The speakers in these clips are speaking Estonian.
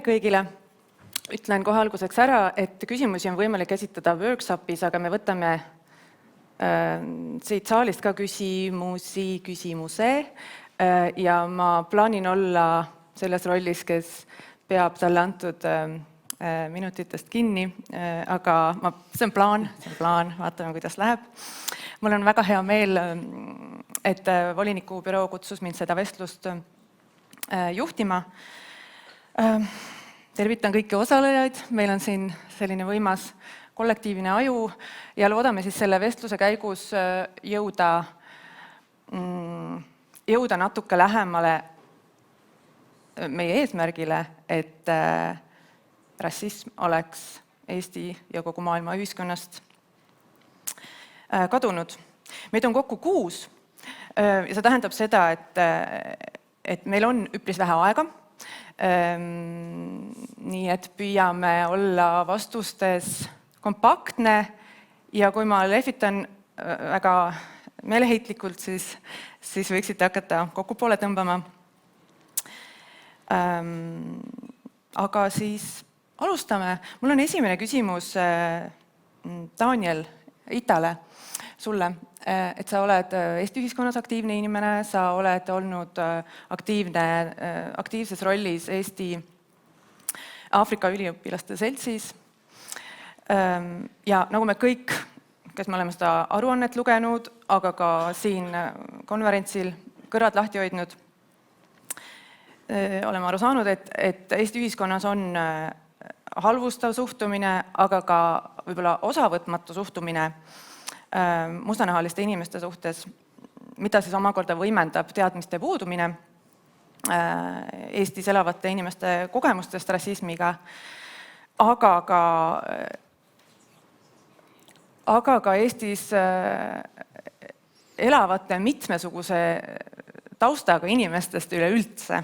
kõigile! Ütlen kohe alguseks ära, et küsimusi on võimalik esitada workshopis, aga me võtame siit saalist ka küsimuse ja ma plaanin olla selles rollis, kes peab talle antud minutitest kinni, aga see on plaan, vaatame, kuidas läheb. Mul on väga hea meel, et voliniku büroo kutsus mind seda vestlust juhtima. Tervitan kõiki osalejaid, meil on siin selline võimas kollektiivne aju ja loodame siis selle vestluse käigus jõuda natuke lähemale meie eesmärgile, et rassism oleks Eesti ja kogu maailma ühiskonnast kadunud. Meid on kokku 6 ja see tähendab seda, et meil on üpris vähe aega. Nii et püüame olla vastustes kompaktne ja kui ma lehvitan väga meeleheitlikult, siis võiksite hakata kokku poole tõmbama. Aga siis alustame. Mul on esimene küsimus Daniel Itale sulle, et sa oled Eesti ühiskonnas aktiivne inimene, sa oled olnud aktiivses rollis Eesti Aafrika üliõpilaste seltsis. Ja nagu me kõik, kes me oleme seda aruannet lugenud, aga ka siin konverentsil kõrvad lahti hoidnud, oleme aru saanud, et Eesti ühiskonnas on halvustav suhtumine, aga ka võib-olla osavõtmatu suhtumine mustanahaliste inimeste suhtes, mida siis omakorda võimendab teadmiste puudumine Eestis elavate inimeste kogemustest rassismiga, aga ka Eestis elavate mitmesuguse taustaga inimestest üleüldse.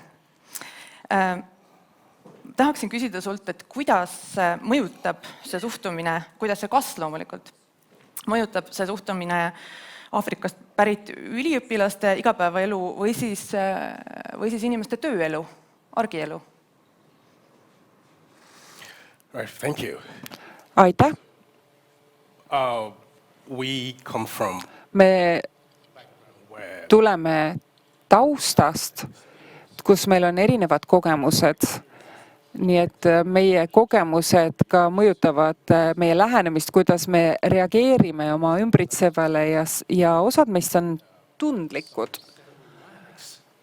Tahaksin küsida sult, et kuidas mõjutab see suhtumine, kuidas see kasv loomulikult mõjutab see suhtumine Aafrikast pärit üliõpilaste igapäevaelu või siis inimeste tööelu, argielu? Right, thank you. Aitäh. Me tuleme taustast, kus meil on erinevad kogemused. Nii et meie kogemused ka mõjutavad meie lähenemist, kuidas me reageerime oma ümbritsevale ja osad meist on tundlikud.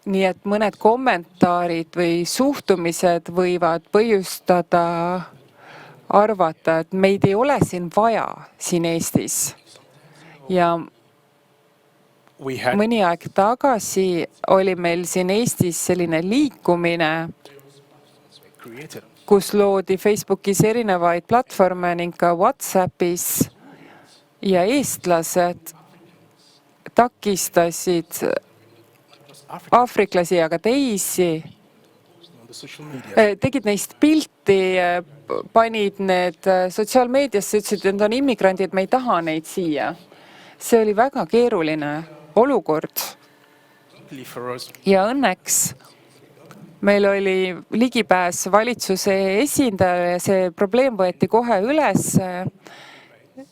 Nii et mõned kommentaarid või suhtumised võivad põhjustada arvata, et meid ei ole siin vaja siin Eestis. Ja mõni aeg tagasi oli meil siin Eestis selline liikumine, kus loodi Facebookis erinevaid platvorme ning ka WhatsAppis ja eestlased takistasid aafriklasi ja ka teisi, tegid neist pilti, panid need sotsiaalmeediasse, ütlesid, et need on immigrandid, me ei taha neid siia. See oli väga keeruline olukord ja õnneks meil oli ligipääs valitsuse esindajale ja see probleem võeti kohe üles.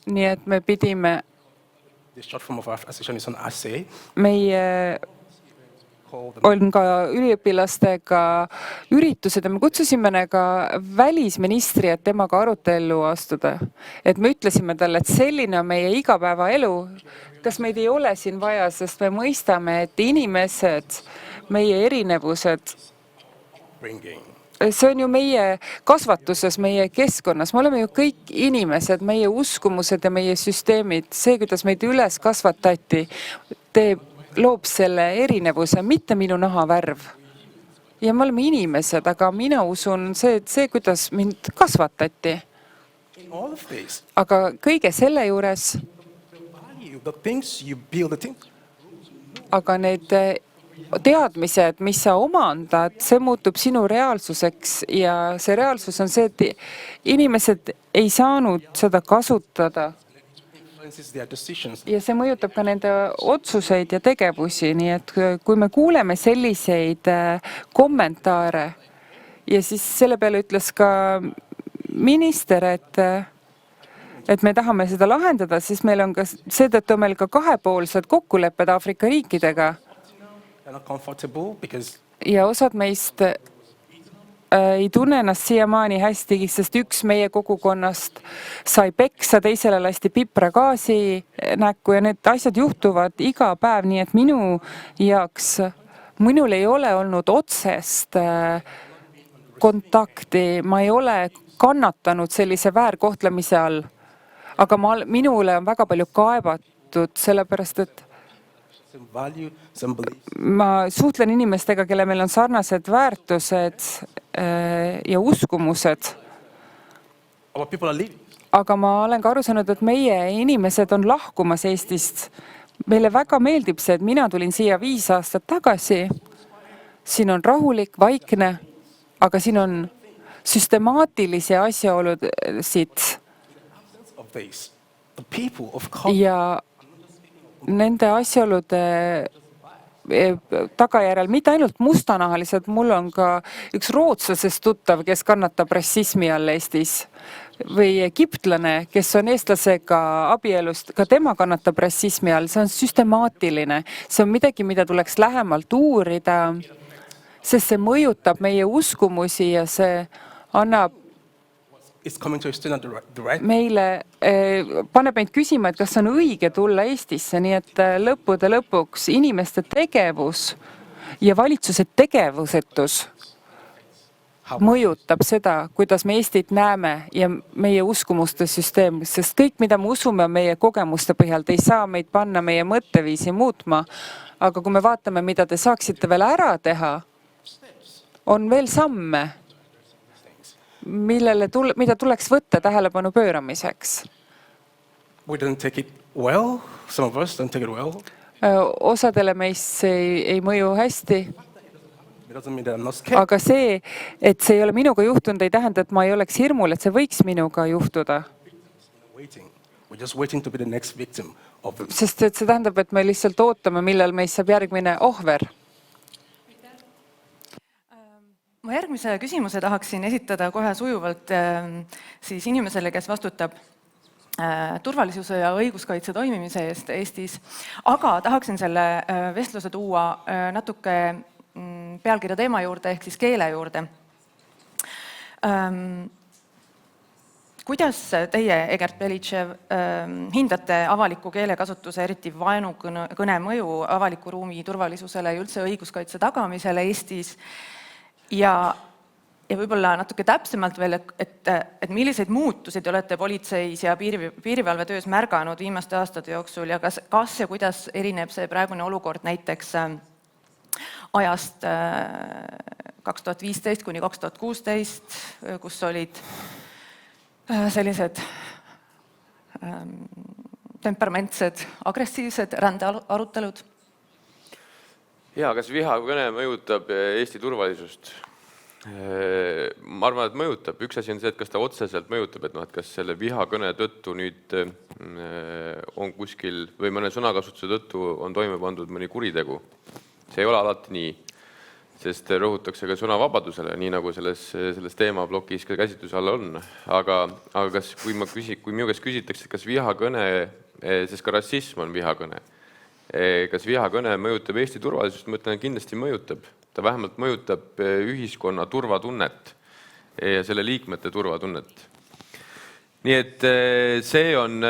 Nii et me pidime meie on ka üliõpilastega üritused ja me kutsusime ka välisministri, et temaga arutellu astuda. Et me ütlesime talle, et selline on meie igapäevaelu, kas meid ei ole siin vaja, sest me mõistame, et inimesed, meie erinevused, see on ju meie kasvatuses, meie keskkonnas. Me oleme ju kõik inimesed, meie uskumused ja meie süsteemid. See, kuidas meid üles kasvatati, loob selle erinevuse, mitte minu nahavärv. Ja me oleme inimesed, aga mina usun see, kuidas mind kasvatati. Aga kõige selle juures, aga need teadmised, mis sa omandad, see muutub sinu reaalsuseks ja see reaalsus on see, et inimesed ei saanud seda kasutada. Ja see mõjutab ka nende otsuseid ja tegevusi, nii et kui me kuuleme selliseid kommentaare Ja siis selle peale ütles ka minister, et me tahame seda lahendada, siis meil on ka seetõttu meil ka kahepoolsed kokkulepped Aafrika riikidega. They're not comfortable because Ja osad meist ei tunne ennast siiamaani hästi, sest üks meie kogukonnast sai peksa, teisele lasti pipragaasi näkku ja need asjad juhtuvad iga päev, nii et minul ei ole olnud otsest kontakti, ma ei ole kannatanud sellise väärkohtlemise all. Aga minule on väga palju kaevatud, sellepärast et some value, some beliefs. ma suhtlen inimestega, kelle meil on sarnased väärtused ja uskumused. Our people are leaving. Aga ma olen ka aru saanud, et meie inimesed on lahkumas Eestist. Meile väga meeldib see, et mina tulin siia 5 aastat tagasi. Siin on rahulik, vaikne, aga siin on süstemaatilisi asjaolusid. Of this. The people of color Ja nende asjaolude tagajärjel mitte ainult mustanahalised, mul on ka üks rootslasest tuttav, kes kannatab rassismi all Eestis. Või egiptlane, kes on eestlasega abielust, ka tema kannatab rassismi all. See on süstemaatiline. See on midagi, mida tuleks lähemalt uurida, sest see mõjutab meie uskumusi ja see annab is coming to extend the right. meile, paneb meid küsima, et kas on õige tulla Eestisse, nii et lõppude lõpuks inimeste tegevus ja valitsuse tegevusetus mõjutab seda, kuidas me Eestit näeme ja meie uskumuste süsteem, sest kõik, mida me usume meie kogemuste põhjal, te ei saa meid panna meie mõtteviisi muutma, aga kui me vaatame, mida te saaksite veel ära teha, on veel samme, mida tuleks võtta tähelepanu pööramiseks. We don't take it well. Some of us don't take it well. Osadele meist ei mõju hästi, It doesn't mean that I'm not scared. aga see, et see ei ole minuga juhtunud, ei tähenda, et ma ei oleks hirmul, et see võiks minuga juhtuda. Waiting. We're just waiting to be the next victim of it. Sest et see tähendab, et me lihtsalt ootame, millal meist saab järgmine ohver. Ma järgmise küsimuse tahaksin esitada kohe sujuvalt siis inimesele, kes vastutab turvalisuse ja õiguskaitse toimimise eest Eestis. Aga tahaksin selle vestluse tuua natuke pealkirja teema juurde ehk siis keele juurde. Kuidas teie, Egert Belitšev, hindate avaliku keelekasutuse, eriti vaenukõne mõju avaliku ruumi turvalisusele ja üldse õiguskaitse tagamisele Eestis? Ja võib-olla natuke täpsemalt veel, et milliseid muutusi te olete politseis ja piirivalvetöös märganud viimaste aastate jooksul ja kas ja kuidas erineb see praegune olukord näiteks ajast 2015 kuni 2016, kus olid sellised temperamentsed, agressiivsed rändearutelud? Ja, kas vihakõne mõjutab Eesti turvalisust? Ma arvan, et mõjutab. Üks asi on see, et kas ta otseselt mõjutab, et kas selle vihakõne tõttu nüüd on kuskil või mõne sõnakasutuse tõttu on toime pandud mõni kuritegu. See ei ole alati nii, sest rõhutakse ka sõnavabadusele, nii nagu selles teemablokis ka käsitluse all on. Aga kas, kui minu käest küsitakse, kas vihakõne, sest ka rassism on vihakõne, kas vihakõne mõjutab Eesti turvalisust, ma ütlen, kindlasti mõjutab. Ta vähemalt mõjutab ühiskonna turvatunnet ja selle liikmete turvatunnet. Nii et see on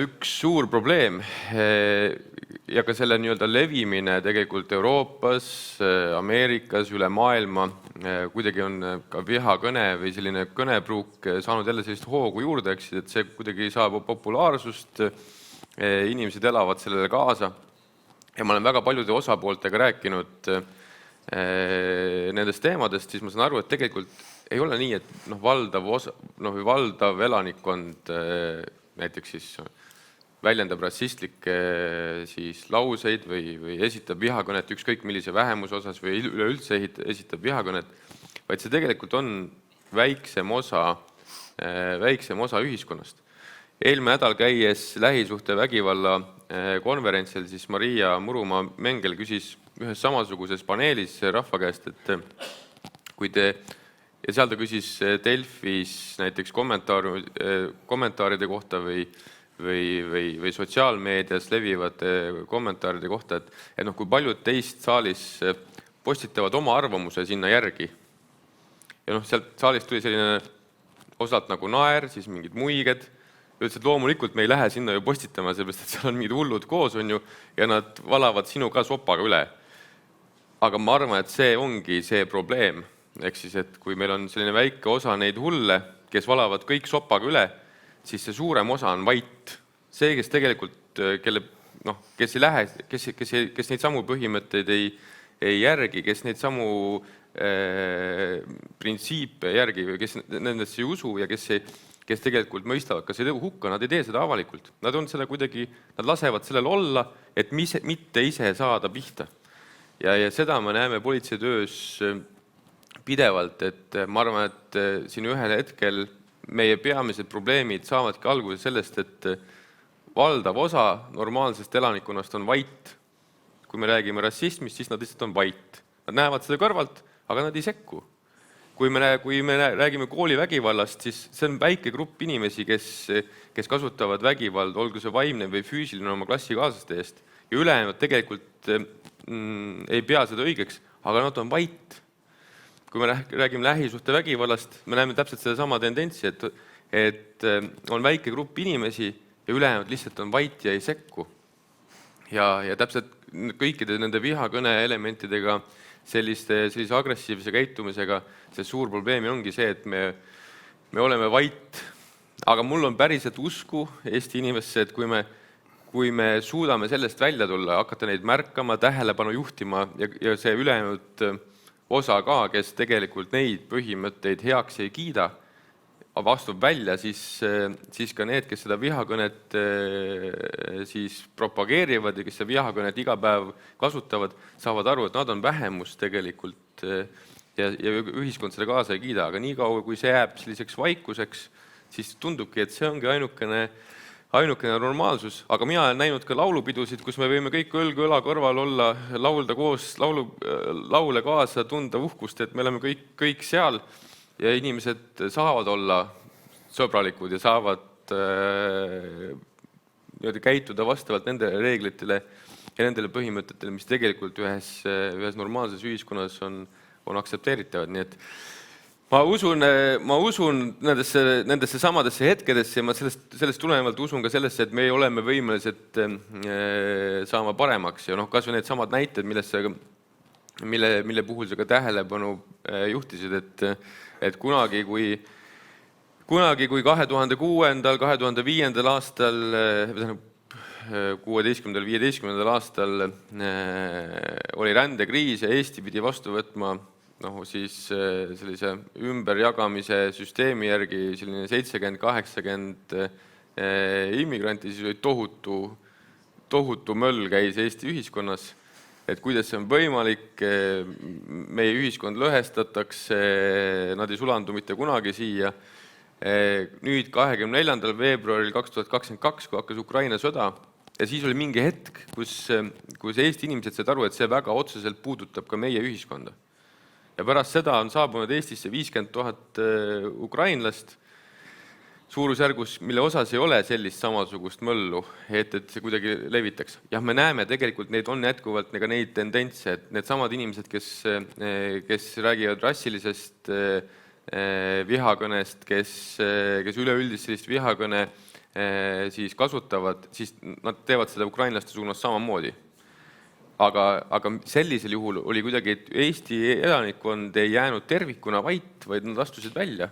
üks suur probleem ja ka selle nii-öelda levimine tegelikult Euroopas, Ameerikas, üle maailma, kuidagi on ka vihakõne või selline kõnepruuk saanud jälle sellist hoogu juurde, et see kuidagi saab populaarsust, inimesed elavad sellele kaasa ja ma olen väga paljude osapooltega rääkinud nendest teemadest, siis ma saan aru, et tegelikult ei ole nii, et valdav elanikkond näiteks siis väljendab rassistlikke siis lauseid või esitab vihakõnet ükskõik millise vähemuse osas või üleüldse esitab vihakõnet, vaid see tegelikult on väiksem osa ühiskonnast. Eelmine nädal käies lähisuhte vägivalla konverentsil, siis Maria Murumaa-Mengel küsis ühes samasuguses paneelis rahva käest, et ja seal ta küsis Delfis näiteks kommentaaride kohta või sotsiaalmeedias levivate kommentaaride kohta, et kui paljud teist saalis postitavad oma arvamuse sinna järgi. Ja sealt saalist tuli selline osalt nagu naer, siis mingid muiged. Ütles, et loomulikult me ei lähe sinna ju postitama, sellepärast, et seal on mingid hullud koos, on ju, ja nad valavad sinu ka sopaga üle. Aga ma arvan, et see ongi see probleem. Ehk siis, et kui meil on selline väike osa neid hulle, kes valavad kõik sopaga üle, siis see suurem osa on vait. See, kes tegelikult, kes ei lähe, kes neid samu põhimõtteid ei järgi, kes neid samu printsiipe järgi või kes nendesse ei usu ja kes tegelikult mõistavad, kas ei tegu hukka, nad ei tee seda avalikult. Nad on selle kuidagi, nad lasevad sellel olla, et mitte ise saada pihta. Ja seda me näeme politseitöös pidevalt, et ma arvan, et siin ühel hetkel meie peamised probleemid saavadki alguse sellest, et valdav osa normaalsest elanikkonnast on vait. Kui me räägime rassismist, siis nad lihtsalt on vait. Nad näevad seda kõrvalt, aga nad ei sekku. Kui me räägime koolivägivallast, siis see on väike grupp inimesi, kes kasutavad vägivald, olgu see vaimne või füüsiline oma klassikaaslaste eest. Ja ülejäänud tegelikult ei pea seda õigeks, aga nad on vait. Kui me räägime lähisuhte vägivallast, me näeme täpselt seda sama tendentsi, et on väike grupp inimesi ja ülejäänud lihtsalt on vait ja ei sekku. Ja täpselt kõikide nende vihakõne elementidega, sellise agressiivse käitumisega, see suur probleemi ongi see, et me oleme vait. Aga mul on päriselt usku Eesti inimesse, et kui me suudame sellest välja tulla, hakata neid märkama, tähelepanu juhtima ja see ülejäänud osa ka, kes tegelikult neid põhimõtteid heaks ei kiida, vastub välja, siis ka need, kes seda vihakõnet siis propageerivad ja kes seda vihakõnet iga päev kasutavad, saavad aru, et nad on vähemus tegelikult ja ühiskond selle kaasa ei kiida. Aga nii kaua, kui see jääb selliseks vaikuseks, siis tundubki, et see ongi ainukene normaalsus. Aga mina olen näinud ka laulupidusid, kus me võime kõik õlg õla kõrval olla, laulda koos, laule kaasa, tunda uhkust, et me oleme kõik seal. Ja inimesed saavad olla sõbralikud ja saavad käituda vastavalt nendele reeglitele ja nendele põhimõtetele, mis tegelikult ühes normaalses ühiskonnas on aktsepteeritavad. Nii et ma usun nendesse samadesse hetkedesse ja ma sellest tulenevalt usun ka sellesse, et me oleme võimelised saama paremaks. Ja kas või need samad näited, mille puhul sa ka tähelepanu juhtisid, et kunagi, kui 2006. 2005. aastal, 16.–15. aastal oli rändekriis ja Eesti pidi vastu võtma siis sellise ümberjagamise süsteemi järgi selline 70-80 immigranti, siis oli tohutu möll käis Eesti ühiskonnas. Et kuidas see on võimalik, meie ühiskond lõhestatakse, nad ei sulandu mitte kunagi siia. Nüüd 24. veebruaril 2022, kui hakkas Ukraina sõda, ja siis oli mingi hetk, kus Eesti inimesed said aru, et see väga otseselt puudutab ka meie ühiskonda. Ja pärast seda on saabunud Eestisse 50 000 ukrainlast, suurusjärgus, mille osas ei ole sellist samasugust möllu, et see kuidagi levitaks. Ja me näeme tegelikult, neid on jätkuvalt ka neid tendentse, et need samad inimesed, kes räägivad rassilisest vihakõnest, kes üleüldist sellist vihakõne siis kasutavad, siis nad teevad seda ukrainlaste suunas samamoodi. Aga sellisel juhul oli kuidagi, et Eesti elanikkond ei jäänud tervikuna vait, vaid nad astusid välja.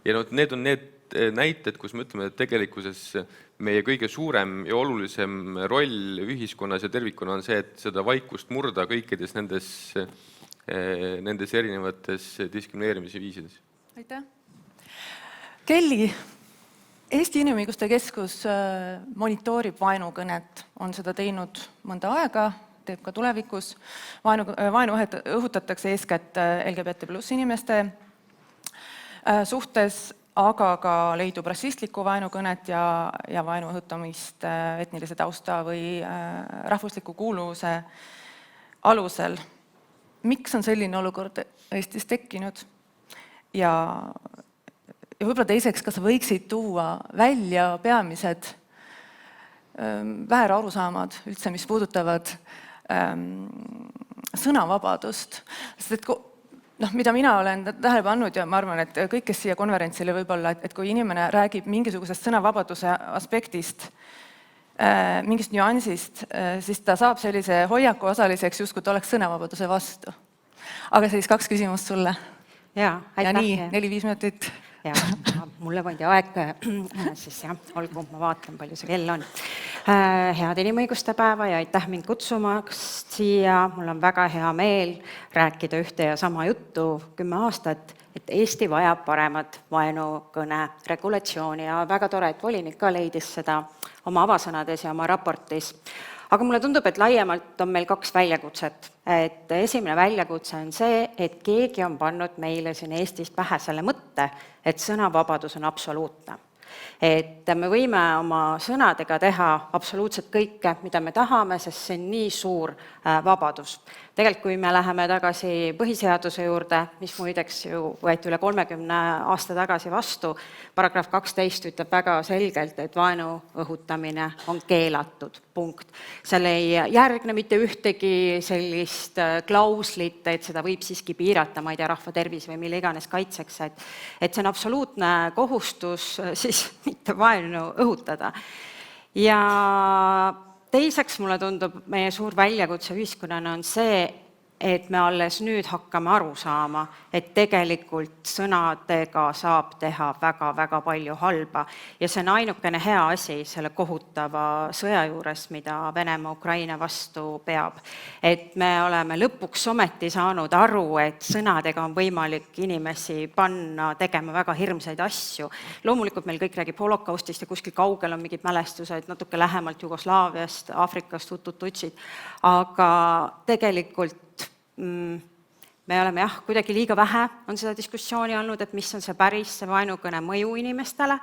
Ja need on need näited, kus me ütleme, et tegelikkuses meie kõige suurem ja olulisem roll ühiskonnas ja tervikuna on see, et seda vaikust murda kõikides nendes erinevates diskrimineerimise viisides. Aitäh. Kelly, Eesti Inimõiguste Keskus monitoorib vaenukõnet, on seda teinud mõnda aega, teeb ka tulevikus. Vaenu õhutatakse eeskätt LGBT+ inimeste suhtes, aga ka leidub rassistlikku vaenukõnet ja vaenu õhutamist etnilise tausta või rahvusliku kuuluvuse alusel. miks on selline olukord Eestis tekkinud ja võib-olla teiseks, kas sa võiksid tuua välja peamised väärarusaamad üldse, mis puudutavad sõnavabadust, sest et mida mina olen tähele pannud ja ma arvan, et kõik, kes siia konverentsile võib-olla, et kui inimene räägib mingisugusest sõnavabaduse aspektist, mingist nüansist, siis ta saab sellise hoiaku osaliseks, justkui ta oleks sõnavabaduse vastu. Aga siis 2 küsimust sulle. Ja nii, 4-5 minutit. Ja, mulle pandi aeg, siis jah, olgu, ma vaatan, palju see kell on. Head inimõiguste päeva ja aitäh mind kutsumast siia. Mul on väga hea meel rääkida ühte ja sama juttu 10 aastat, et Eesti vajab paremat vaenukõne regulatsiooni ja väga tore, et volinik ka leidis seda oma avasõnades ja oma raportis. Aga mulle tundub, et laiemalt on meil 2 väljakutset. Et esimene väljakutse on see, et keegi on pannud meile siin Eestis pähe selle mõtte, et sõnavabadus on absoluutne. Et me võime oma sõnadega teha absoluutselt kõike, mida me tahame, sest see on nii suur vabadus. Tegelikult, kui me läheme tagasi põhiseaduse juurde, mis muideks ju võeti üle 30 aasta tagasi vastu, paragrahv 12 ütleb väga selgelt, et vaenu õhutamine on keelatud, punkt. Seal ei järgne mitte ühtegi sellist klauslit, et seda võib siiski piirata, ma ei tea, rahva tervis või mille iganes kaitseks, et see on absoluutne kohustus siis mitte vaenu õhutada. Ja teiseks mulle tundub, meie suur väljakutse ühiskonnana on see, et me alles nüüd hakkame aru saama, et tegelikult sõnadega saab teha väga-väga palju halba. Ja see on ainukene hea asi selle kohutava sõja juures, mida Venemaa Ukraina vastu peab. Et me oleme lõpuks ometi saanud aru, et sõnadega on võimalik inimesi panna tegema väga hirmsaid asju. Loomulikult meil kõik räägib holokaustist ja kuskil kaugel on mingid mälestused, natuke lähemalt Jugoslaaviast, Aafrikast, tutsid, aga tegelikult me oleme kuidagi liiga vähe on seda diskussiooni olnud, et mis on see päris see vaenukõne mõju inimestele.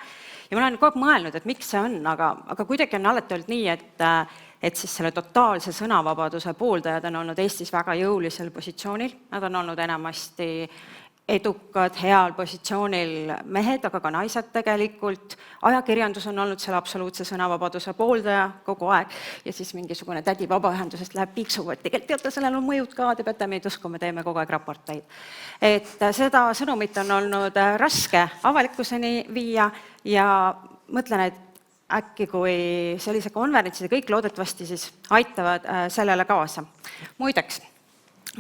Ja ma olen kogu aeg mõelnud, et miks see on, aga kuidagi on alati olnud nii, et siis selle totaalse sõnavabaduse pooldajad on olnud Eestis väga jõulisel positsioonil. Nad on olnud enamasti edukad, heal positsioonil mehed, aga ka naised tegelikult. Ajakirjandus on olnud selle absoluutse sõnavabaduse pooldaja kogu aeg ja siis mingisugune tädi vabaühendusest läheb piiksuga, et tegelikult teate, sellel on mõjud ka, te peate meid uskuma, teeme kogu aeg raporteid. Et seda sõnumit on olnud raske avalikkuseni viia ja mõtlen, et äkki kui sellise konverentsi kõik loodetavasti siis aitavad sellele kaasa. Muideks,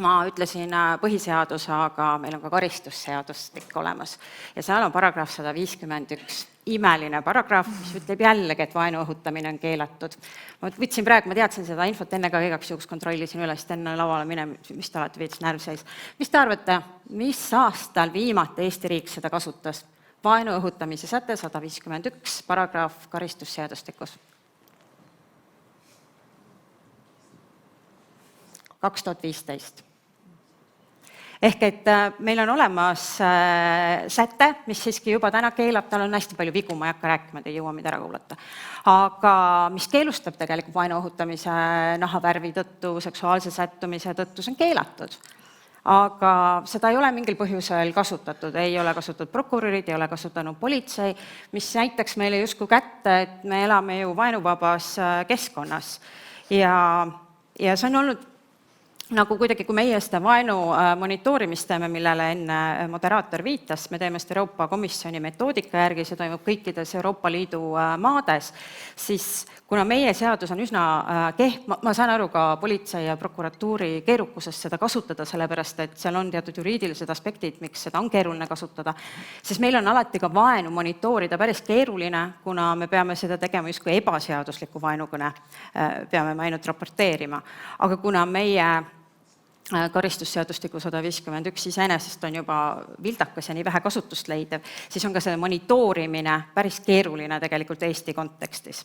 ma ütlesin põhiseadus, aga meil on ka karistusseadustik olemas ja seal on paragrahv 151. Imeline paragrahv, mis ütleb jällegi, et vaenu õhutamine on keelatud. Ma võtsin praegu, ma teadsin seda infot enne ka igaks juhuks kontrollisin üles, enne lavale mine, mis te olete veits närvseis. Mis te arvate, mis aastal viimati Eesti riik seda kasutas? Vaenu õhutamise säte 151, paragrahv karistusseadustikus. 2015. Ehk et meil on olemas säte, mis siiski juba täna keelab, tal on hästi palju vigu, ma ei hakka rääkima, te ei jõua mida ära kuulata. Aga mis keelustab tegelikult vaenu õhutamise nahavärvi tõttu, seksuaalse sättumise tõttu, see on keelatud. Aga seda ei ole mingil põhjusel kasutatud, ei ole kasutatud prokurörid, ei ole kasutanud politsei, mis näitaks meile justkui kätte, et me elame ju vaenuvabas keskkonnas. Ja see on olnud nagu kuidagi, kui meie seda vaenu monitoorimist teeme, millele enne moderaator viitas, me teeme seda Euroopa Komisjoni metoodika järgi, see toimub kõikides Euroopa Liidu maades, siis kuna meie seadus on üsna kehv, ma saan aru ka politsei ja prokuratuuri keerukusest seda kasutada, sellepärast et seal on teatud juriidilised aspektid, miks seda on keeruline kasutada, siis meil on alati ka vaenu monitoorida päris keeruline, kuna me peame seda tegema justkui ebaseadusliku vaenukõne, peame me ainult raporteerima. Aga kuna meie karistusseadustiku 151 iseenesest on juba vildakas ja nii vähe kasutust leidev, siis on ka see monitoorimine päris keeruline tegelikult Eesti kontekstis.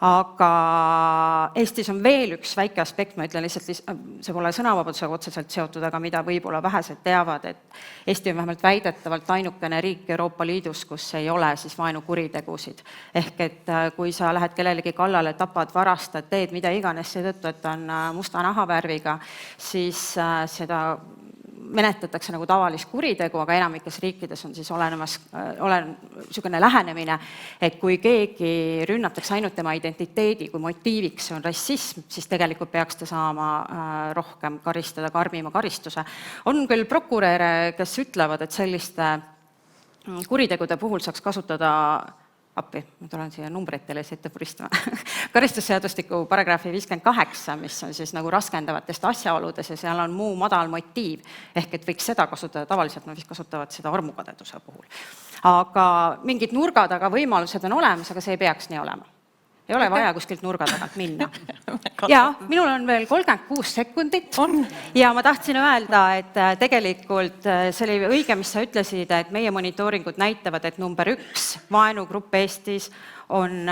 Aga Eestis on veel üks väike aspekt, ma ütlen lihtsalt, see pole sõnavabadusega otseselt seotud, aga mida võib-olla vähesed teavad, et Eesti on vähemalt väidetavalt ainukene riik Euroopa Liidus, kus ei ole siis vaenukuritegusid. Ehk et kui sa lähed kellelegi kallale, tapad, varastad, teed mida iganes seetõttu, et on musta nahavärviga, siis seda menetletakse nagu tavalist kuritegu, aga enamikes riikides on siis niisugune lähenemine, et kui keegi rünnatakse ainult tema identiteedi, kui motiiviks on rassism, siis tegelikult peaks ta saama rohkem karistada, karmima karistuse. On küll prokuröre, kes ütlevad, et selliste kuritegude puhul saaks kasutada appi, ma tulen siia numbreid teile ette puristama. Karistusseadustiku paragrahvi 58, mis on siis nagu raskendavatest asjaoludes ja seal on muu madal motiiv, ehk et võiks seda kasutada, tavaliselt nad vist kasutavad seda armukadeduse puhul. Aga mingid nurga taga võimalused on olemas, aga see ei peaks nii olema. Ei ole vaja kuskilt nurga tagant minna. Ja minul on veel 36 sekundit ja ma tahtsin öelda, et tegelikult see oli õige, mis sa ütlesid, et meie monitooringud näitavad, et number 1 vaenugrupp Eestis on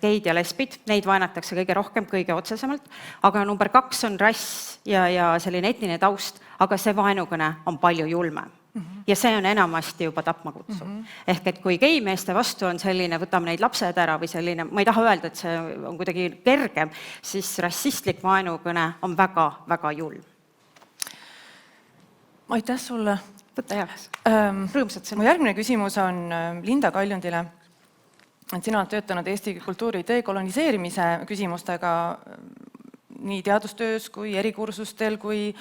geid ja lesbid, neid vaenatakse kõige rohkem, kõige otsesemalt, aga number 2 on rass ja selline etniline taust, aga see vaenukõne on palju julmem. Ja see on enamasti juba tapma kutsuv. Ehk et kui geimeeste vastu on selline, võtame neid lapsed ära või selline, ma ei taha öelda, et see on kuidagi kergem, siis rassistlik vaenukõne on väga-väga julm. Aitäh sulle. Võta heaks. Rõõmsad sõnad. Mu järgmine küsimus on Linda Kaljundile. Sina oled töötanud Eesti kultuuri dekoloniseerimise küsimustega nii teadustöös kui erikursustel, kui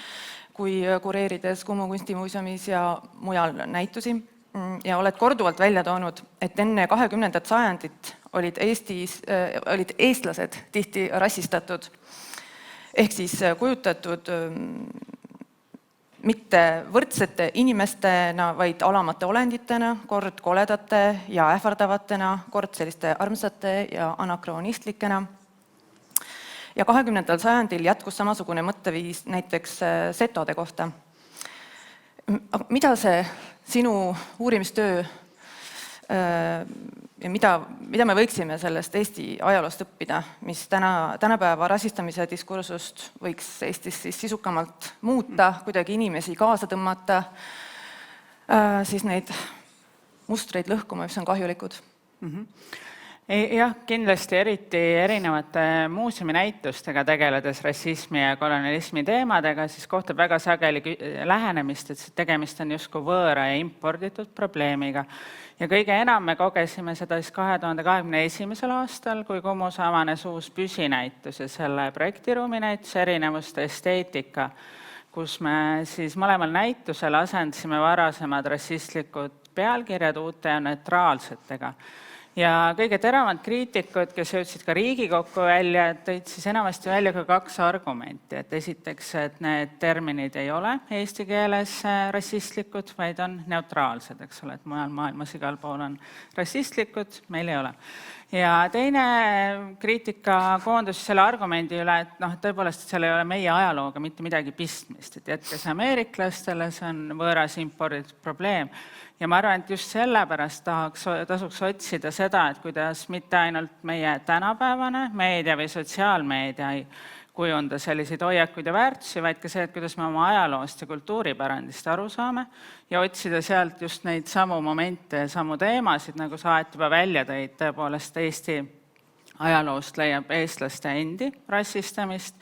kureerides Kumu kunstimuuseumis ja mujal näitusi ja oled korduvalt välja toonud, et enne 20. sajandit olid eestlased tihti rassistatud ehk siis kujutatud mitte võrdsete inimestena, vaid alamate olenditena, kord koledate ja ähvardavatena, kord selliste armsate ja anakroonistlikena. Ja 20. sajandil jätkus samasugune mõtteviis näiteks setode kohta. Mida see sinu uurimistöö ja mida me võiksime sellest Eesti ajaloost õppida, mis tänapäeva rassistamise diskursust võiks Eestis siis sisukamalt muuta, kuidagi inimesi kaasa tõmmata, siis neid mustreid lõhkuma, mis on kahjulikud? Jah, kindlasti eriti erinevate muuseuminäitustega tegeledes rassismi ja kolonialismi teemadega, siis kohtab väga sageli lähenemist, et tegemist on justkui võõra ja imporditud probleemiga. Ja kõige enam me kogesime seda siis 2021. aastal, kui Kumus avanes uus püsinäitus ja selle projektiruuminäitus erinevuste esteetika, kus me siis mõlemal näitusel asendasime varasemad rassistlikud pealkirjad uute ja neutraalsetega. Ja kõige teravamad kriitikud, kes jõudsid ka Riigikokku välja, tõid siis enamasti välja ka 2 argumenti. Et esiteks, et need terminid ei ole eesti keeles rassistlikud, vaid on neutraalsed, eks ole, et mujal maailmas igal pool on rassistlikud, meil ei ole. Ja teine kriitika koondus selle argumendi üle, et tõepoolest seal ei ole meie ajalooga mitte midagi pistmist, et jätkes ameeriklastele, see on võõras imporditud probleem. Ja ma arvan, et just sellepärast tasuks otsida seda, et kuidas mitte ainult meie tänapäevane meedia või sotsiaalmeedia ei kujunda selliseid hoiakuid ja väärtusi, vaid ka see, et kuidas me oma ajaloost ja kultuuripärandist aru saame ja otsida sealt just neid samu momente ja samu teemasid, nagu sa juba välja tõid, tõepoolest Eesti ajaloost leiab eestlaste endi rassistamist,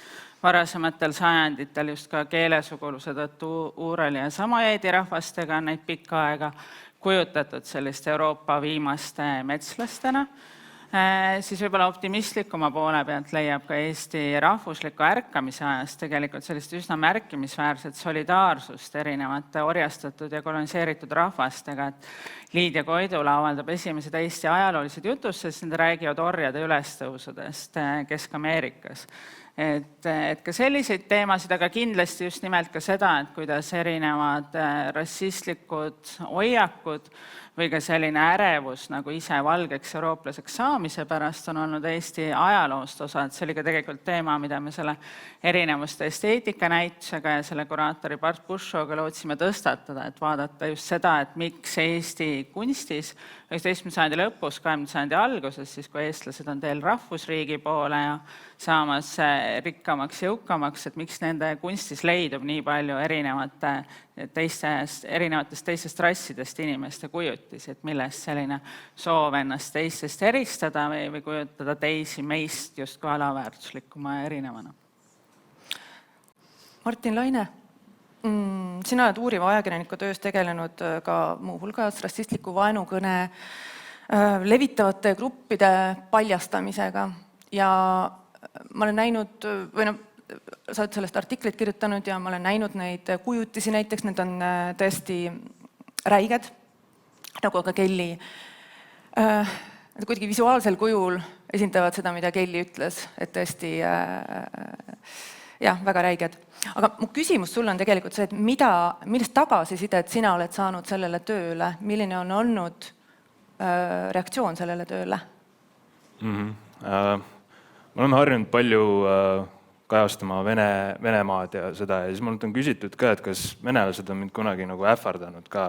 varasematel sajanditel just ka keelesuguluse tõttu uurali ja samojeedi rahvastega on neid pikka aega kujutatud selliste Euroopa viimaste metslastena. Siis võib-olla optimistlikuma poole pealt leiab ka Eesti rahvusliku ärkamise ajast tegelikult sellist üsna märkimisväärset solidaarsust erinevate orjastatud ja koloniseeritud rahvastega. Liidia Koidula avaldab esimesed Eesti ajaloolised jutused, nad räägivad orjade ülestõusudest Kesk-Ameerikas. et ka selliseid teemasid, aga kindlasti just nimelt ka seda, et kuidas erinevad rassistlikud hoiakud või ka selline ärevus nagu ise valgeks eurooplaseks saamise pärast on olnud Eesti ajaloost osa, et see oli ka tegelikult teema, mida me selle erinevuste esteetika näitusega ja selle kuraatori Bart Bushowga lootsime tõstatada, et vaadata just seda, et miks Eesti kunstis 19. sajandi lõpus, 20. sajandi alguses, siis kui eestlased on teel rahvusriigi poole ja saamas rikkamaks ja jõukamaks, et miks nende kunstis leidub nii palju erinevatest teistest rassidest inimeste kujutisi, et millest selline soov ennast teistest eristada või kujutada teisi meist justkui alaväärtuslikuma ja erinevana. Martin Laine, sina oled uuriva ajakirjaniku töös tegelenud ka muuhulgas rassistliku vaenukõne levitavate gruppide paljastamisega ja ma olen näinud, või sa oled sellest artiklit kirjutanud ja ma olen näinud neid kujutisi näiteks, need on tõesti räiged, nagu ka Kelly. Nad kuidagi visuaalsel kujul esindavad seda, mida Kelly ütles, et tõesti väga räiged. Aga mu küsimus sulle on tegelikult see, et millist tagasisidet sina oled saanud sellele tööle, milline on olnud reaktsioon sellele tööle? Ma olen harjunud palju kajastama Venemaad ja seda ja siis mult on küsitud ka, et kas venelased on mind kunagi nagu ähvardanud ka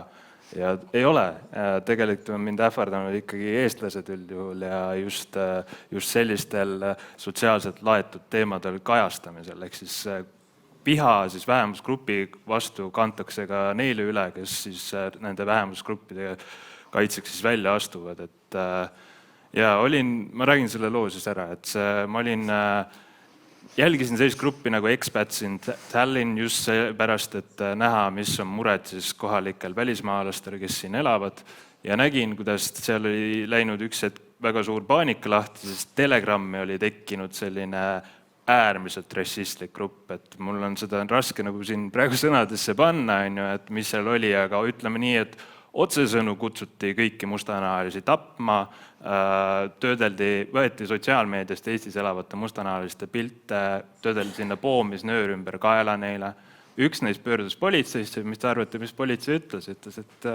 ja ei ole. Tegelikult on mind ähvardanud ikkagi eestlased üldjuhul ja just sellistel sotsiaalselt laetud teemadel kajastamisel, ehk siis viha siis vähemusgrupi vastu kantakse ka neile üle, kes siis nende vähemusgruppide kaitseks siis välja astuvad, et ja ma räägin selle loo siis ära, et jälgisin sellist gruppi nagu Expats in Tallinn just pärast, et näha, mis on mured siis kohalikel välismaalastel, kes siin elavad ja nägin, kuidas seal oli läinud üks hetk väga suur paanika lahti, sest Telegrammi oli tekkinud selline äärmiselt rassistlik grupp, et mul on seda raske nagu siin praegu sõnadesse panna, et mis seal oli, aga ütleme nii, et otsesõnu kutsuti kõiki mustanahalisi tapma, võeti sotsiaalmeediast Eestis elavate mustanahaliste pilte, töödeldi sinna poomisnöör ümber kaela neile. Üks neist pöördus politseisse, mis te arvate, mis politsei ütles, et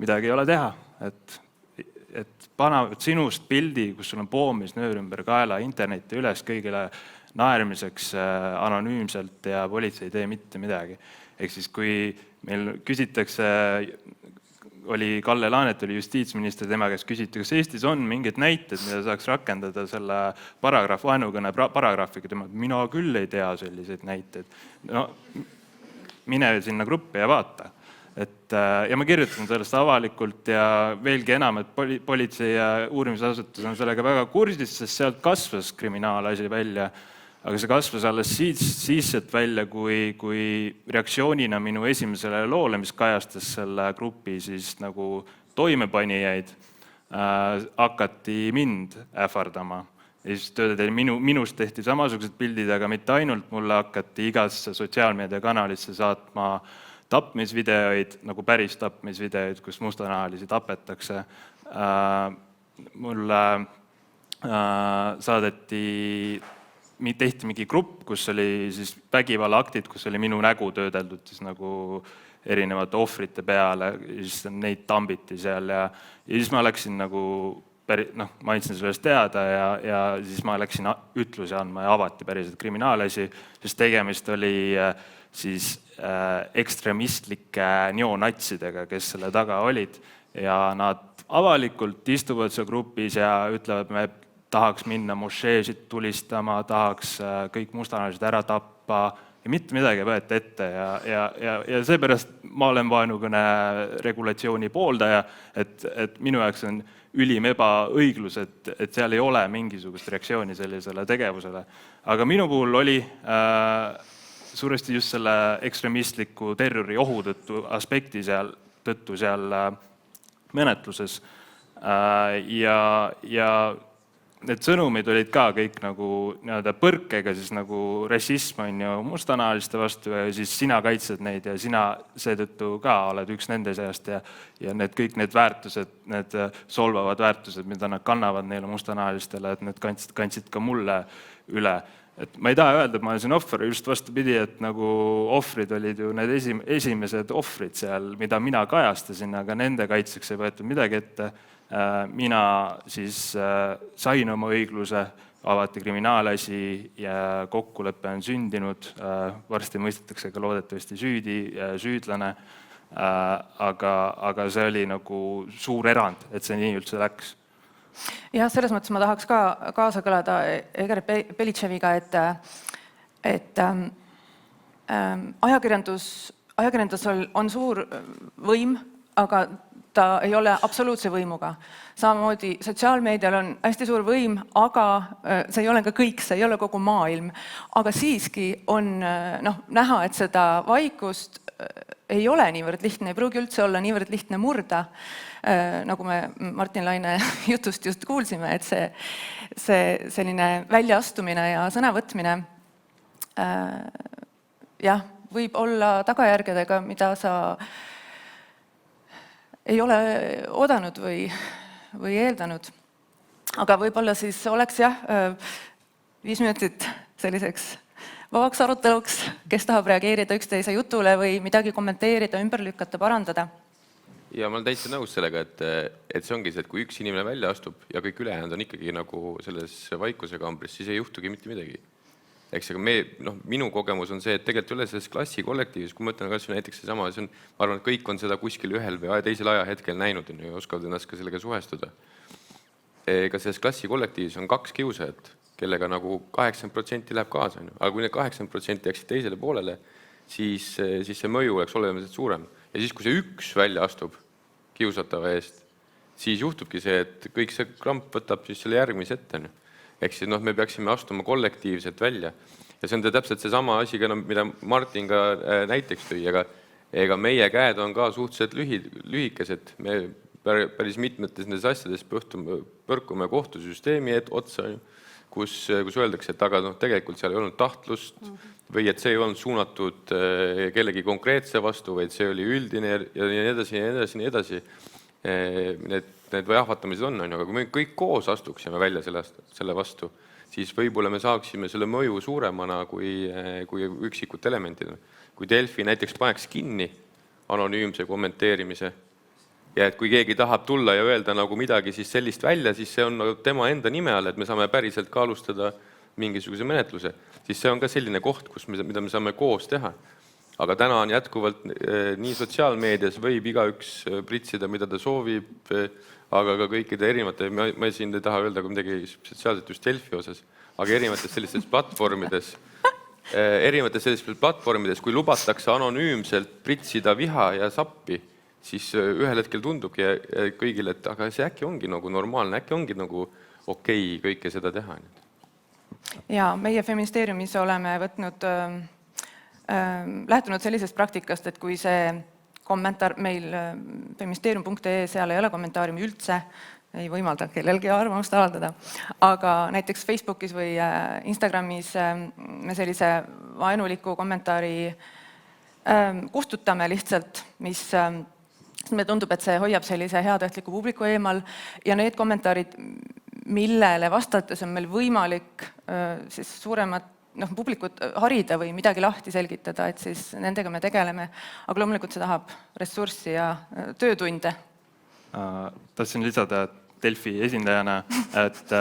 midagi ei ole teha, et panevad sinust pildi, kus sul on poomisnöör ümber kaela interneti üles kõigile naermiseks anonüümselt ja politsei ei tee mitte midagi. Ehk siis kui meil küsitakse, oli Kalle Laanet, oli justiitsminister, tema käest küsiti, kas Eestis on mingid näited, mida saaks rakendada selle vaenukõne paragrahviga, mina küll ei tea selliseid näiteid. No, mine sinna gruppi ja vaata. Ja ma kirjutan sellest avalikult ja veelgi enam, et politsei ja uurimisasutus on sellega väga kursis, sest sealt kasvas kriminaalasi välja. Aga see kasvas alles siit välja, kui reaktsioonina minu esimesele loole, mis kajastas selle grupi siis nagu toimepanijaid, hakati mind ähvardama. Ja siis minust tehti samasugused pildid, aga mitte ainult mulle hakati igasse sotsiaalmeediakanalisse saatma tapmisvideoid, nagu päris tapmisvideoid, kus mustanahalisi tapetakse. Mulle tehti mingi grupp, kus oli siis vägivallaaktid, kus oli minu nägu töödeldud siis nagu erinevate ohvrite peale, siis neid tambiti seal ja siis ma läksin nagu, ma andsin sellest teada ja siis ma läksin ütlusi andma ja avati päriselt kriminaalasi, sest tegemist oli siis ekstremistlike neonatsidega, kes selle taga olid ja nad avalikult istuvad seal grupis ja ütlevad, me tahaks minna mošeesid tulistama, tahaks kõik mustanahalised ära tappa ja mitte midagi võeti ette ja seepärast ma olen vaenukõne regulatsiooni pooldaja, et minu jaoks on ülim ebaõiglus, et seal ei ole mingisugust reaktsiooni sellisele tegevusele. Aga minu puhul oli suuresti just selle ekstremistliku terrori ohu aspekti tõttu seal menetluses ja need sõnumid olid ka kõik nagu põrkega, siis nagu rassism on ju mustanahaliste vastu ja siis sina kaitsed neid ja sina seetõttu ka oled üks nende seast ja kõik need väärtused, need solvavad väärtused, mida nad kannavad neile mustanahalistele, et need kandsid ka mulle üle. et ma ei taha öelda, et ma olen siin ohver, just vastupidi, et nagu ohvrid olid ju need esimesed ohvrid seal, mida mina kajastasin, aga nende kaitseks ei võetud midagi ette. Mina siis sain oma õigluse, avati kriminaalasi ja kokkulepe on sündinud, varsti mõistetakse ka loodetavasti süüdlane, aga see oli nagu suur erand, et see nii üldse läks. Jah, selles mõttes ma tahaks ka kaasa kõlada Egor Belitševiga, et ajakirjandusel on suur võim, aga ta ei ole absoluutse võimuga. Samamoodi sotsiaalmeedial on hästi suur võim, aga see ei ole ka kõik, see ei ole kogu maailm. Aga siiski on näha, et seda vaikust ei ole niivõrd lihtne, ei pruugi üldse olla niivõrd lihtne murda, nagu me Martin Laine jutust just kuulsime, et see selline väljaastumine ja sõnavõtmine võib olla tagajärgedega, mida sa ei ole oodanud või eeldanud. Aga võib-olla siis oleks 5 minutit selliseks vabaks aruteluks, kes tahab reageerida üksteise jutule või midagi kommenteerida, ümber lükata, parandada. Ja ma olen täitsa nõus sellega, et see ongi see, et kui üks inimene välja astub ja kõik ülejäänud on ikkagi nagu selles vaikuse kambris, siis ei juhtugi mitte midagi. Eks aga minu kogemus on see, et tegelikult üle selles klassikollektiivis, kui ma ütlen kas näiteks seesama, ma arvan, et kõik on seda kuskil ühel või teisel ajahetkel näinud ja oskavad ennast ka sellega suhestuda. Ka selles klassikollektiivis on 2 kiusajat, kellega nagu 80% läheb kaasa. Aga kui need 80% jääksid teisele poolele, siis see mõju oleks olemuselt suurem. Ja siis, kui see üks välja astub kiusatava eest, siis juhtubki see, et kõik see kramp võtab siis selle järgmise ette. Ehk siis me peaksime astuma kollektiivselt välja. Ja see on täpselt seesama asi, mida Martin ka näiteks tõi, ega meie käed on ka suhteliselt lühikesed. Me päris mitmetes nendes asjades põrkume kohtusüsteemi otsa, kus öeldakse, et aga tegelikult seal ei olnud tahtlust või et see ei olnud suunatud kellegi konkreetse vastu, vaid see oli üldine ja nii edasi ja nii edasi ja nii edasi. Need ahvatamised on, aga kui me kõik koos astuksime välja selle vastu, siis võib-olla me saaksime selle mõju suuremana kui üksikut elementidena. Kui Delfi näiteks paneks kinni anonüümse kommenteerimise, ja et kui keegi tahab tulla ja öelda nagu midagi siis sellist välja, siis see on tema enda nime all, et me saame päriselt ka alustada mingisuguse menetluse. Siis see on ka selline koht, mida me saame koos teha. Aga täna on jätkuvalt nii sotsiaalmeedias võib igaüks pritsida, mida ta soovib, aga ka kõikide erinevate, ma siin ei taha öelda midagi sotsiaalselt just Delfi osas, aga erinevates sellistes platvormides, kui lubatakse anonüümselt pritsida viha ja sappi, siis ühel hetkel tundubki kõigile, et aga see äkki ongi nagu normaalne, äkki ongi nagu okei kõike seda teha. Ja meie Feministeeriumis oleme lähtunud sellisest praktikast, et kui see kommentaar meil feministeerium.ee, seal ei ole kommentaariumi üldse, ei võimalda kellelgi arvamust avaldada, aga näiteks Facebookis või Instagramis me sellise vaenuliku kommentaari kustutame lihtsalt, mis me tundub, et see hoiab sellise heatahtliku publiku eemal ja need kommentaarid, millele vastates on meil võimalik siis suuremat publikut harida või midagi lahti selgitada, et siis nendega me tegeleme. Aga loomulikult see tahab ressurssi ja töötunde. Tahtsin lisada Delfi esindajana, et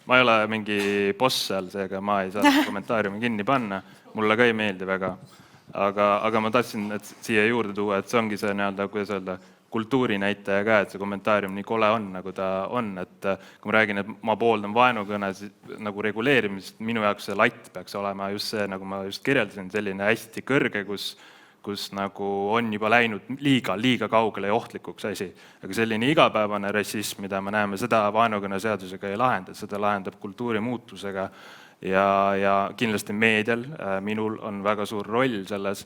ma ei ole mingi boss seal, seega ma ei saa kommentaariumi kinni panna. Mulle ka ei meeldi väga. Aga ma tahtsin siia juurde tuua, et see ongi see kuidas öelda, kultuurinäitaja ka, et see kommentaarium nii kole on, nagu ta on. Et kui ma räägin, et ma pooldan vaenukõne nagu reguleerimist, minu jaoks see latt peaks olema just see, nagu ma just kirjeldasin, selline hästi kõrge, kus nagu on juba läinud liiga kaugele ja ohtlikuks asi. Aga selline igapäevane rassism, mida me näeme, seda vaenukõne seadusega ei lahenda, seda lahendab kultuurimuutusega. Ja kindlasti meedial, minul on väga suur roll selles,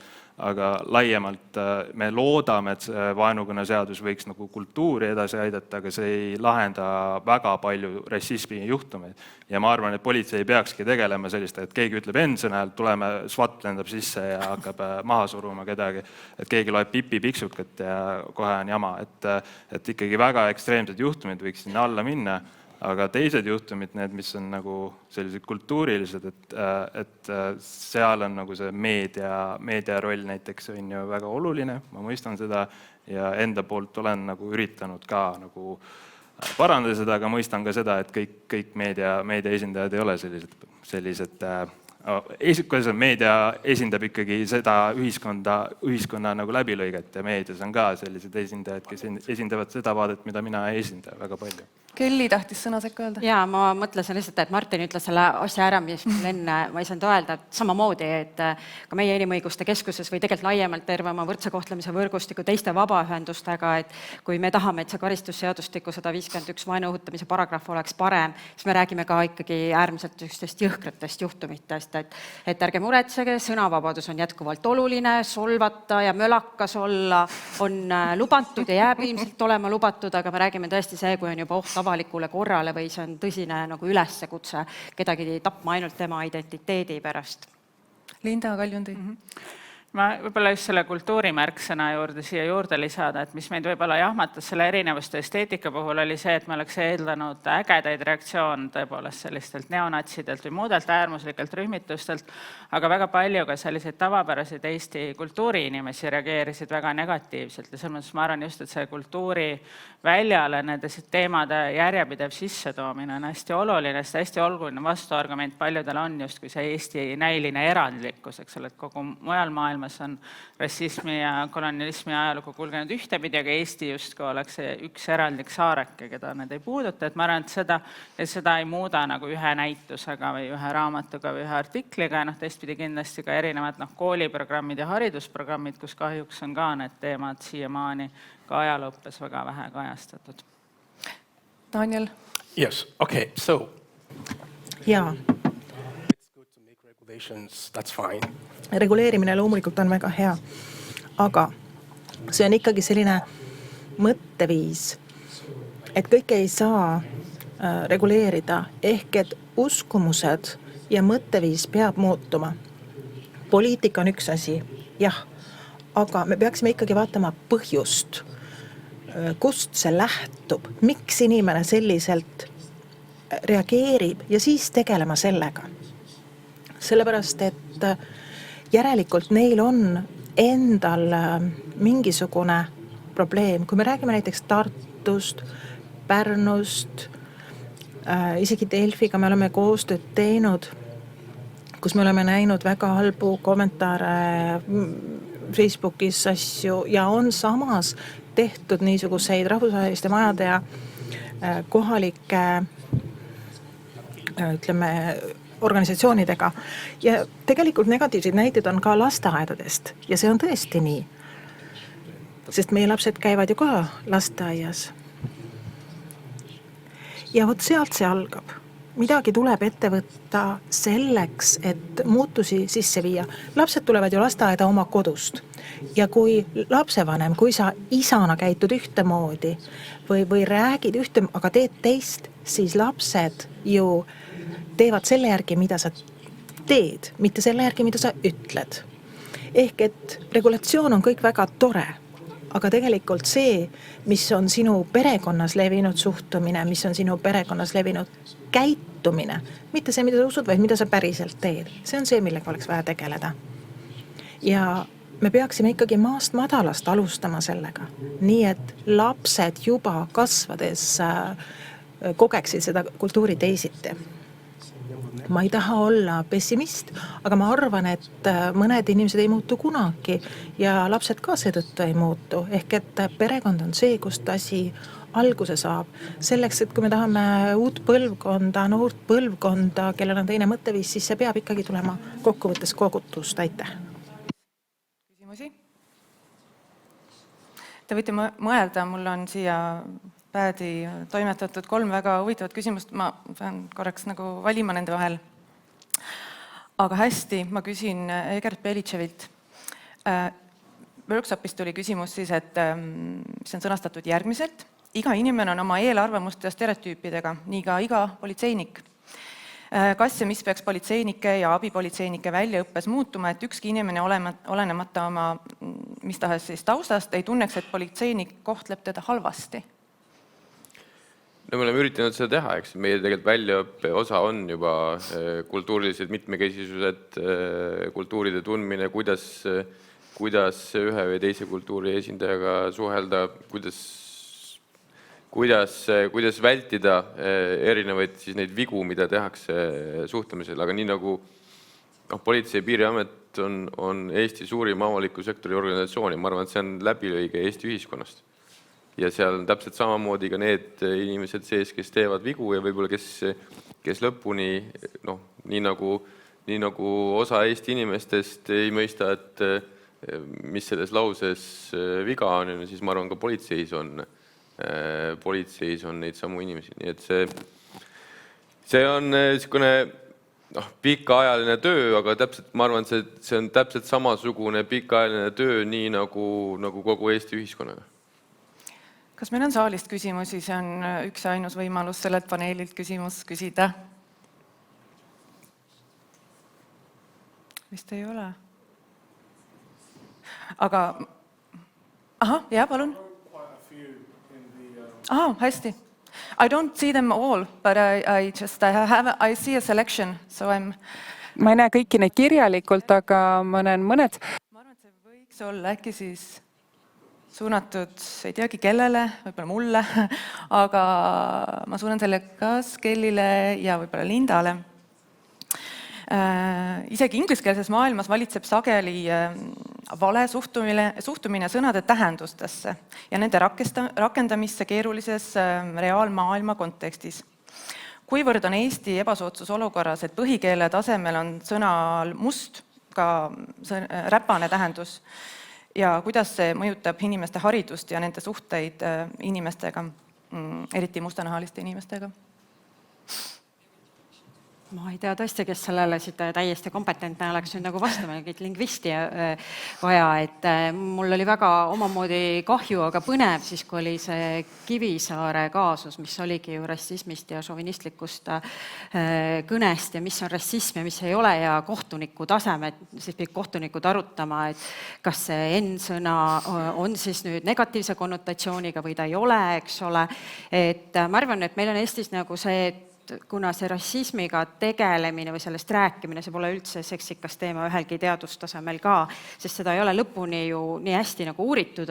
aga laiemalt me loodame, et see vaenukõne seadus võiks nagu kultuuri edasi aidata, aga see ei lahenda väga palju rassismi juhtumeid. Ja ma arvan, et politsei peakski tegelema sellist, et keegi ütleb ensõna, et tuleme, SWAT lendab sisse ja hakkab maha suruma kedagi, et keegi loeb pipi-piksukat ja kohe on jama. Et ikkagi väga ekstreemsed juhtumid võiks sinna alla minna. aga teised juhtumid, need, mis on nagu sellised kultuurilised, et seal on nagu see meedia roll näiteks on ju väga oluline, ma mõistan seda ja enda poolt olen nagu üritanud ka nagu parandada seda, aga mõistan ka seda, et kõik meedia esindajad ei ole sellised kuidas meedia esindab ikkagi seda ühiskonna nagu läbilõiget ja meedias on ka sellised esindajad, kes esindavad seda vaadet, mida mina ei esinda väga palju. Kelly tahtis sõna sekka öelda. Jaa, ma mõtlesin lihtsalt, et Martin ütles selle asja ära, mis mul enne ma ei saanud öelda, et samamoodi, et ka meie Inimõiguste Keskuses või tegelikult laiemalt terve oma võrdse kohtlemise võrgustiku teiste vabaühendustega, et kui me tahame, et see karistusseadustiku 151 vaenu õhutamise paragrahv oleks parem, siis me räägime ka ikkagi äärmiselt üksteist jõhkratest juhtumitest, et ärge muretsege, sõnavabadus on jätkuvalt oluline, solvata ja mölakas olla on lubatud ja jääb ilmselt olema lubatud, aga me räägime tõesti see, kui on juba oht avalikule korrale või see on tõsine nagu üleskutse kedagi tapma ainult tema identiteedi pärast. Linda Kaljundi. Ma võib-olla just selle kultuurimärksõna juurde siia juurde lisada, et mis meid võib-olla jahmatas selle erinevuste esteetika puhul oli see, et me oleks eeldanud ägedaid reaktsioon tõepoolest sellistelt neonatsidelt või muudelt äärmuslikelt rühmitustelt, aga väga palju ka selliseid tavapäraseid Eesti kultuuriinimesi reageerisid väga negatiivselt ja selles mõttes ma arvan just, et see kultuuri väljale nende teemade järjepidev sissetoomine on hästi oluline, sest hästi oluline vastuargument paljudel on justkui see Eesti näiline erandlikkus, eks ole, et kogu mujal maailmas on rassismi ja kolonialismi ajalugu kulgenud ühtepidi, aga Eesti justkui oleks üks erandlik saareke, keda need ei puuduta, et ma arvan, et seda ei muuda nagu ühe näitusega või ühe raamatuga või ühe artikliga ja teistpidi kindlasti ka erinevad kooliprogrammid ja haridusprogrammid, kus kahjuks on ka need teemad siiamaani ka ajalooõppes väga vähe kajastatud. Daniel? Yes, okay, so Jaa, it's good to make regulations, that's fine. reguleerimine loomulikult on väga hea, aga see on ikkagi selline mõtteviis, et kõike ei saa reguleerida, ehk et uskumused ja mõtteviis peab muutuma. Poliitika on üks asi, jah, aga me peaksime ikkagi vaatama põhjust, kust see lähtub, miks inimene selliselt reageerib ja siis tegelema sellega. Sellepärast, et järelikult neil on endal mingisugune probleem. Kui me räägime näiteks Tartust, Pärnust, isegi Delfiga me oleme koostööd teinud, kus me oleme näinud väga halbu kommentaare Facebookis asju ja on samas tehtud niisuguseid rahvusvaheliste majade ja kohalike ütleme, organisatsioonidega. Ja tegelikult negatiivseid näiteid on ka lasteaedadest ja see on tõesti nii. Sest meie lapsed käivad ju ka lasteaias. Ja vot sealt see algab. Midagi tuleb ette võtta selleks, et muutusi sisse viia. Lapsed tulevad ju lasteaeda oma kodust. Ja kui lapsevanem, kui sa isana käitud ühtemoodi või räägid ühte, aga teed teist, siis lapsed ju teevad selle järgi, mida sa teed, mitte selle järgi, mida sa ütled. Ehk et regulatsioon on kõik väga tore, aga tegelikult see, mis on sinu perekonnas levinud suhtumine, mis on sinu perekonnas levinud käitumine, mitte see, mida sa usud, vaid mida sa päriselt teed. See on see, millega oleks vaja tegeleda. Ja me peaksime ikkagi maast madalast alustama sellega. Nii, et lapsed juba kasvades kogeksid seda kultuuri teisiti. Ma ei taha olla pessimist, aga ma arvan, et mõned inimesed ei muutu kunagi ja lapsed ka seetõttu ei muutu. Ehk et perekond on see, kust asi alguse saab. Selleks, et kui me tahame uut põlvkonda, noort põlvkonda, kellel on teine mõtteviis, siis see peab ikkagi tulema kokkuvõttes kogutust. Aitäh! Küsimusi? Te võite mõelda, mul on siia päädi toimetatud 3 väga huvitavat küsimust. Ma pean korraks nagu valima nende vahel. Aga hästi, ma küsin Egert Belitševilt. Workshopist tuli küsimus siis, et see on sõnastatud järgmiselt. Iga inimene on oma eelarvamuste ja stereotüüpidega, nii ka iga politseinik. Kas ja mis peaks politseinike ja abipolitseinike väljaõppes muutuma, et ükski inimene olenemata oma mis tahes siis taustast ei tunneks, et politseinik kohtleb teda halvasti? No me oleme üritanud seda teha, eks meie tegelikult väljaõppe osa on juba kultuurilised mitmekesisused, kultuuride tundmine, kuidas ühe või teise kultuuri esindajaga suhelda, kuidas vältida erinevaid siis neid vigu, mida tehakse suhtlemisel, aga nii nagu Politsei- ja Piiriamet on Eesti suurim avaliku sektori organisatsioon ja ma arvan, et see on läbilõige Eesti ühiskonnast. Ja seal on täpselt samamoodi ka need inimesed sees, kes teevad vigu ja võib-olla kes lõpuni, nii nagu osa Eesti inimestest ei mõista, et mis selles lauses viga on, siis ma arvan, ka politseis on neid samu inimesi. Nii et see on niisugune pikaajaline töö, aga täpselt, ma arvan, see on täpselt samasugune pikaajaline töö, nii nagu kogu Eesti ühiskonnaga. Kas meil on saalist küsimusi? See on üks ja ainus võimalus sellelt paneelilt küsimus küsida. Vist ei ole. Aga, jah, palun. Hästi. I don't see them all, but I see a selection, so Ma ei näe kõiki neid kirjalikult, aga ma näen mõned. Ma arvan, et see võiks olla äkki siis suunatud, ei teagi kellele, võib-olla mulle, aga ma suunan selle kas Kellile ja võib-olla Lindale. Isegi ingliskeelses maailmas valitseb sageli vale suhtumine sõnade tähendustesse ja nende rakendamisse keerulises reaalmaailma kontekstis. Kuivõrd on Eesti ebasoodsus olukorras, et põhikeele tasemel on sõnal must ka räpane tähendus, ja kuidas see mõjutab inimeste haridust ja nende suhteid inimestega, eriti mustanahaliste inimestega? Ma ei tea tõesti, kes sellele täiesti kompetentne oleks nüüd nagu vastama, mingit lingvisti vaja, et mul oli väga omamoodi kahju, aga põnev siis, kui oli see Kivisaare kaasus, mis oligi ju rassismist ja šovinistlikust kõnest ja mis on rassism ja mis ei ole ja kohtuniku tasemed, siis pidi kohtunikud arutama, et kas see N-sõna on siis nüüd negatiivse konnotatsiooniga või ta ei ole, eks ole. Et ma arvan, et meil on Eestis nagu see, kuna see rassismiga tegelemine või sellest rääkimine, see pole üldse seksikas teema ühelgi teadustasemel ka, sest seda ei ole lõpuni ju nii hästi nagu uuritud,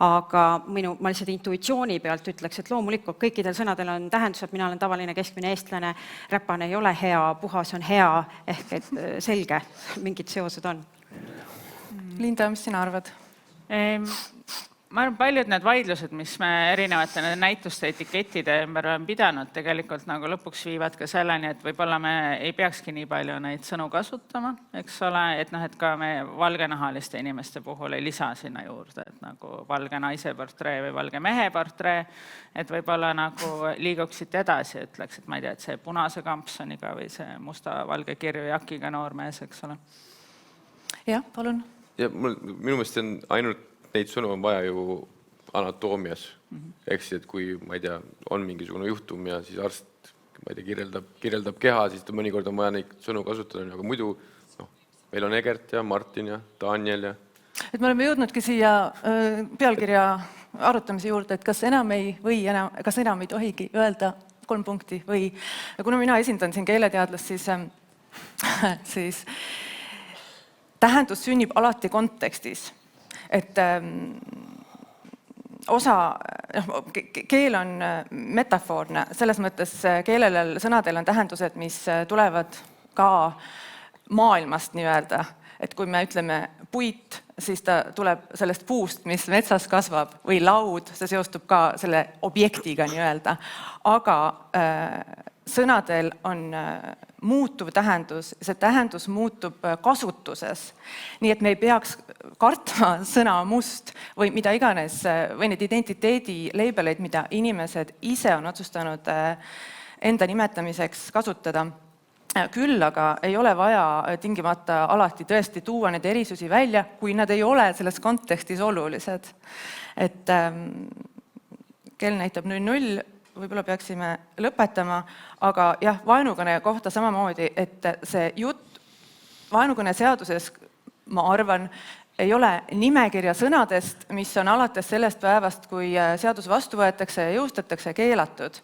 aga ma lihtsalt intuitsiooni pealt ütleks, et loomulikult kõikidel sõnadel on tähendused, mina olen tavaline keskmine eestlane, räpane ei ole hea, puhas on hea, ehk et selge, mingid seosed on. Linda, mis sina arvad? Ma arvan, paljud need vaidlused, mis me erinevate näituste etikettide ümber olen pidanud, tegelikult nagu lõpuks viivad ka selleni, et võib-olla me ei peakski nii palju neid sõnu kasutama, eks ole, et ka me valgenahaliste inimeste puhul ei lisa sinna juurde, et nagu valge naise portree või valge mehe portree, et võib-olla nagu liiguksid edasi, ütleks, et ma ei tea, et see punase kampsoniga või see musta-valge kirju jakiga noormees, eks ole. Jah, palun. Ja minu meelest on ainult neid sõnu on vaja ju anatoomias. Eks, et kui, ma ei tea, on mingisugune juhtum ja siis arst, ma ei tea, kirjeldab keha, siis mõnikord on vaja neid sõnu kasutada, aga muidu meil on Egert ja Martin ja Daniel ja... Et me oleme jõudnudki siia pealkirja arutamise juurde, et kas enam ei tohigi öelda 3 punkti või kuna mina esindan siin keeleteadlast, siis tähendus sünnib alati kontekstis. Et keel on metafoorne, selles mõttes keelel sõnadel on tähendused, mis tulevad ka maailmast nii-öelda. Et kui me ütleme puit, siis ta tuleb sellest puust, mis metsas kasvab, või laud, see seostub ka selle objektiga nii-öelda. Aga sõnadel on muutuv tähendus, see tähendus muutub kasutuses. Nii et me ei peaks kartma sõna must või mida iganes, või need identiteedi labeleid, mida inimesed ise on otsustanud enda nimetamiseks kasutada. Küll aga ei ole vaja tingimata alati tõesti tuua need erisusi välja, kui nad ei ole selles kontekstis olulised. Et kell näitab 0:0, võib-olla peaksime lõpetama, aga jah, vaenukõne kohta samamoodi, et see jutt vaenukõne seaduses, ma arvan, ei ole nimekirja sõnadest, mis on alates sellest päevast, kui seadus vastu võetakse ja jõustatakse, keelatud.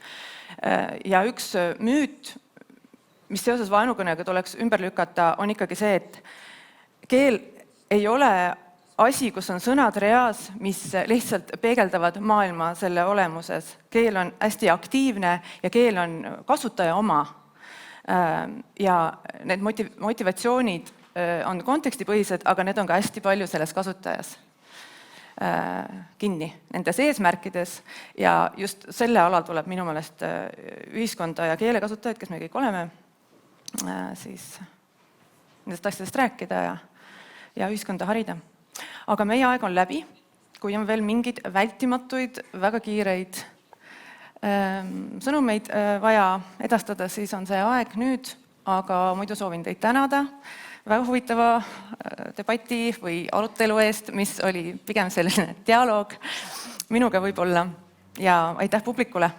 Ja üks müüt, mis seoses vaenukõnega tuleks ümber lükata, on ikkagi see, et keel ei ole asi, kus on sõnad reas, mis lihtsalt peegeldavad maailma selle olemuses. Keel on hästi aktiivne ja keel on kasutaja oma. Ja need motivatsioonid on kontekstipõhised, aga need on ka hästi palju selles kasutajas kinni, nendes eesmärkides. Ja just selle alal tuleb minu meelest ühiskonda ja keelekasutajaid, kes me kõik oleme, siis nendest asjadest rääkida ja ühiskonda harida. Aga meie aeg on läbi. Kui on veel mingeid vältimatuid, väga kiireid sõnumeid vaja edastada, siis on see aeg nüüd. Aga muidu soovin teid tänada väga huvitava debati või arutelu eest, mis oli pigem selline dialoog minuga võib-olla. Ja aitäh publikule!